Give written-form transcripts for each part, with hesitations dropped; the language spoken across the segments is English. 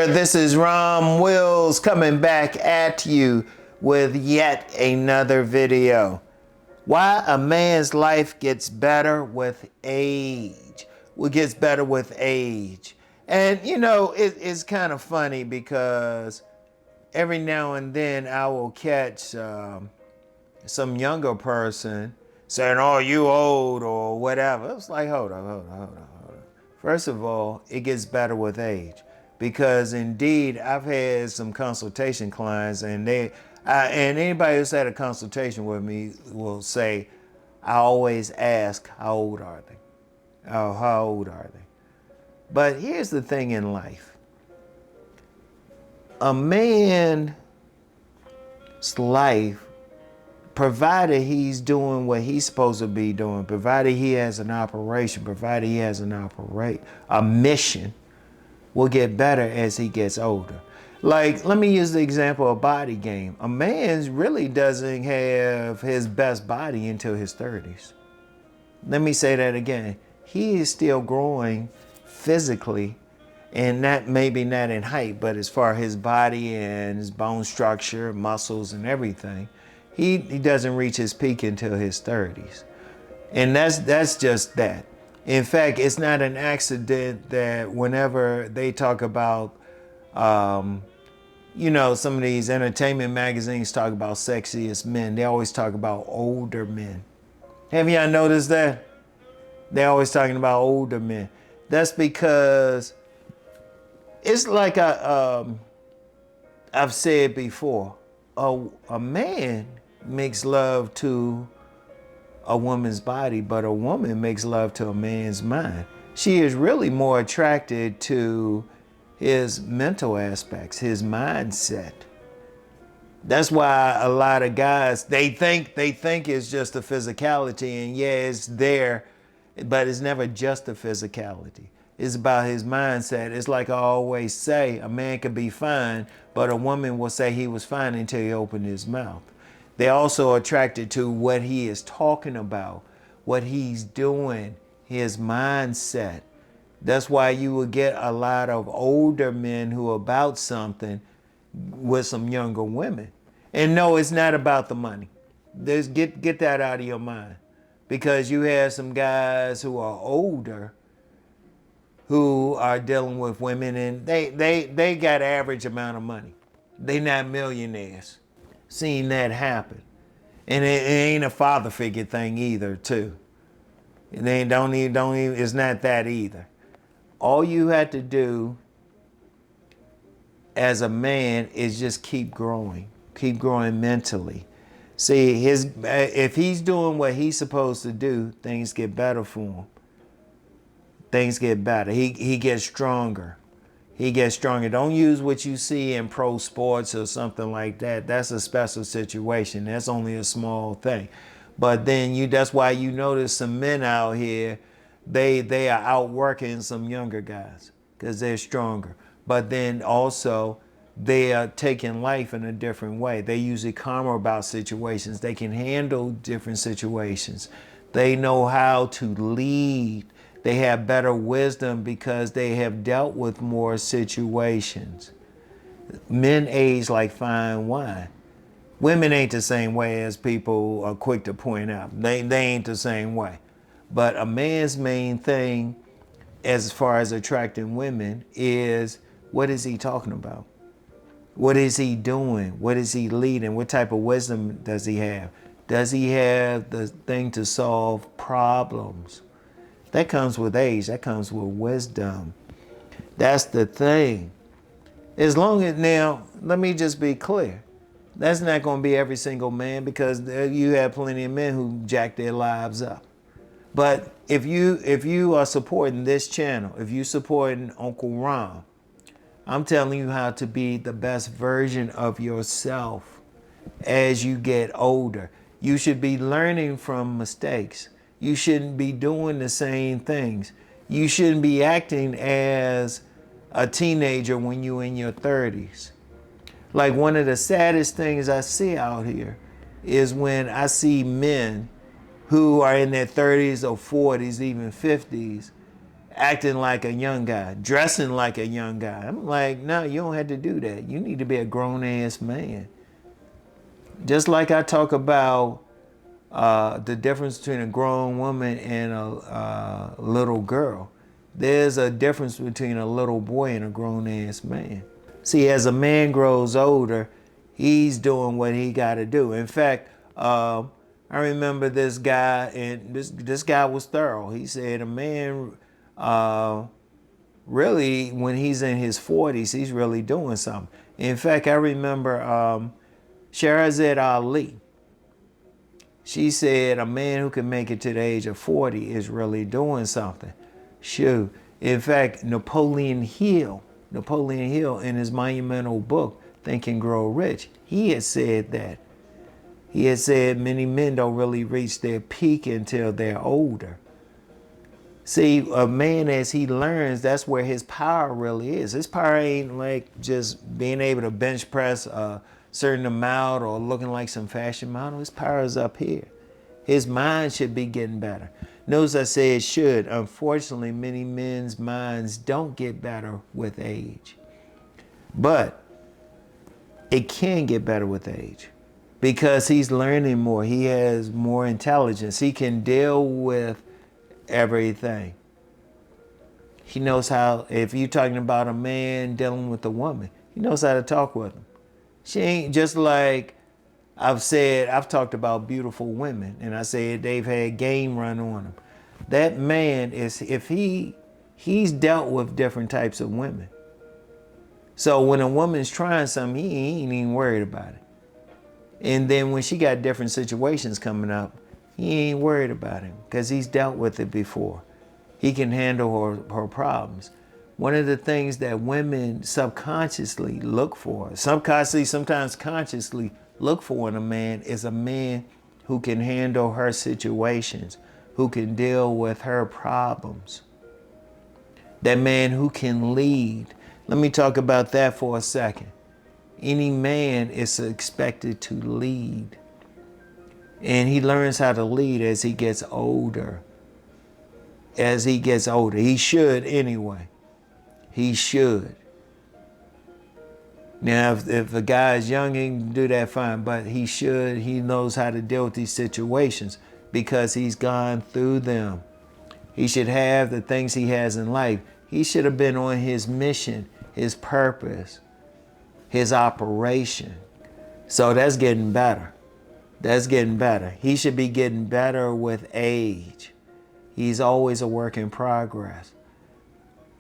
This is RomWills coming back at you with yet another video. Why a man's life gets better with age. What gets better with age. And you know, it's kind of funny because every now and then I will catch some younger person saying, oh, you old or whatever. It's like, hold on. First of all, it gets better with age. Because indeed, I've had some consultation clients, and and anybody who's had a consultation with me will say, I always ask, how old are they? Oh, how old are they? But here's the thing in life. A man's life, provided he's doing what he's supposed to be doing, provided he has an operation, provided he has a mission, will get better as he gets older. Like, let me use the example of body game. A man really doesn't have his best body until his 30s. Let me say that again. He is still growing physically, and maybe not in height, but as far as his body and his bone structure, muscles and everything, he doesn't reach his peak until his 30s. And that's just that. In fact, it's not an accident that whenever they talk about, you know, some of these entertainment magazines talk about sexiest men, they always talk about older men. Have y'all noticed that? They're always talking about older men. That's because it's like I've said before, a man makes love to a woman's body, but a woman makes love to a man's mind. She is really more attracted to his mental aspects, his mindset. That's why a lot of guys, they think it's just the physicality, and yeah, it's there, but it's never just the physicality. It's about his mindset. It's like I always say, a man could be fine, but a woman will say he was fine until he opened his mouth. They're also attracted to what he is talking about, what he's doing, his mindset. That's why you will get a lot of older men who are about something with some younger women. And no, it's not about the money. Get that out of your mind. Because you have some guys who are older who are dealing with women, and they got average amount of money. They not millionaires. Seen that happen. And it ain't a father figure thing either, too. It's not that either. All you have to do as a man is just keep growing mentally. See, if he's doing what he's supposed to do, things get better for him. Things get better. He gets stronger. He gets stronger. Don't use what you see in pro sports or something like that. That's a special situation. That's only a small thing. But then that's why you notice some men out here, they are outworking some younger guys because they're stronger. But then also they are taking life in a different way. They usually calmer about situations. They can handle different situations. They know how to lead. They have better wisdom because they have dealt with more situations. Men age like fine wine. Women ain't the same way, as people are quick to point out. They ain't the same way. But a man's main thing as far as attracting women is, what is he talking about? What is he doing? What is he leading? What type of wisdom does he have? Does he have the thing to solve problems? That comes with age. That comes with wisdom. That's the thing. As long as, now, let me just be clear. That's not going to be every single man, because you have plenty of men who jack their lives up. But if you are supporting this channel, if you're supporting Uncle Rom, I'm telling you how to be the best version of yourself as you get older. You should be learning from mistakes. You shouldn't be doing the same things. You shouldn't be acting as a teenager when you're in your 30s. Like, one of the saddest things I see out here is when I see men who are in their 30s or 40s, even 50s, acting like a young guy, dressing like a young guy. I'm like, no, you don't have to do that. You need to be a grown-ass man. Just like I talk about the difference between a grown woman and a little girl. There's a difference between a little boy and a grown-ass man. See, as a man grows older, he's doing what he got to do. In fact, I remember this guy, and this guy was thorough. He said a man, really, when he's in his 40s, he's really doing something. In fact, I remember Shahrazad Ali. She said a man who can make it to the age of 40 is really doing something. Shoot. In fact, Napoleon Hill in his monumental book, Think and Grow Rich, he had said that. He had said many men don't really reach their peak until they're older. See, a man, as he learns, that's where his power really is. His power ain't like just being able to bench press a certain amount or looking like some fashion model. His power is up here. His mind should be getting better. Notice I said should. Unfortunately, many men's minds don't get better with age. But it can get better with age because he's learning more. He has more intelligence. He can deal with everything. He knows how, if you're talking about a man dealing with a woman, he knows how to talk with them. She ain't just like I've talked about beautiful women, and I said they've had game run on them. That man is, if he's dealt with different types of women. So when a woman's trying something, he ain't even worried about it. And then when she got different situations coming up, he ain't worried about it because he's dealt with it before. He can handle her problems. One of the things that women subconsciously look for, subconsciously, sometimes consciously look for in a man, is a man who can handle her situations, who can deal with her problems. That man who can lead. Let me talk about that for a second. Any man is expected to lead. And he learns how to lead as he gets older. As he gets older. He should anyway. He should. Now, if a guy is young, he can do that fine, but he should. He knows how to deal with these situations because he's gone through them. He should have the things he has in life. He should have been on his mission, his purpose, his operation. So that's getting better. That's getting better. He should be getting better with age. He's always a work in progress.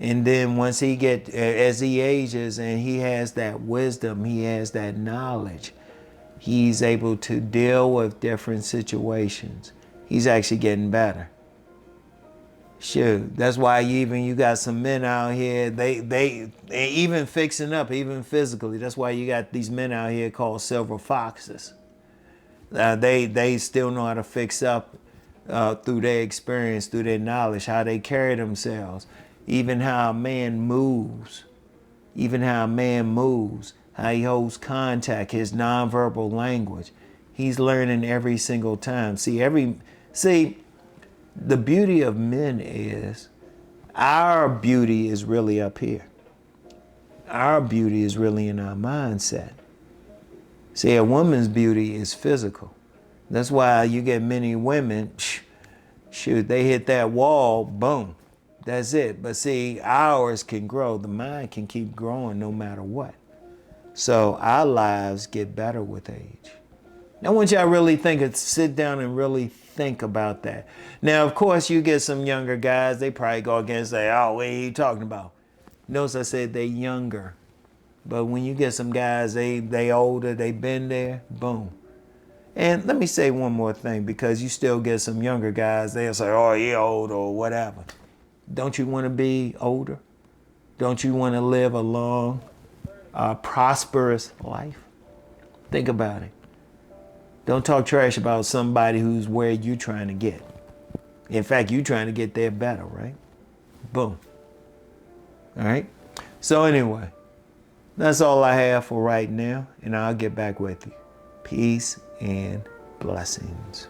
And then once as he ages and he has that wisdom, he has that knowledge, he's able to deal with different situations. He's actually getting better. Shoot, that's why you got some men out here, they even fixing up, even physically. That's why you got these men out here called silver foxes. They still know how to fix up through their experience, through their knowledge, how they carry themselves. Even how a man moves, how he holds contact, his nonverbal language. He's learning every single time. See, the beauty of men is our beauty is really up here. Our beauty is really in our mindset. See, a woman's beauty is physical. That's why you get many women, shoot, they hit that wall, boom. That's it. But see, ours can grow. The mind can keep growing no matter what. So our lives get better with age. I want y'all really sit down and really think about that. Now, of course, you get some younger guys, they probably go against and say, oh, what are you talking about? Notice I said they younger. But when you get some guys, they older, they been there, boom. And let me say one more thing, because you still get some younger guys, they'll say, oh, you're old or whatever. Don't you want to be older? Don't you want to live a long, prosperous life? Think about it. Don't talk trash about somebody who's where you're trying to get. In fact, you're trying to get there better, right? Boom. All right? So anyway, that's all I have for right now, and I'll get back with you. Peace and blessings.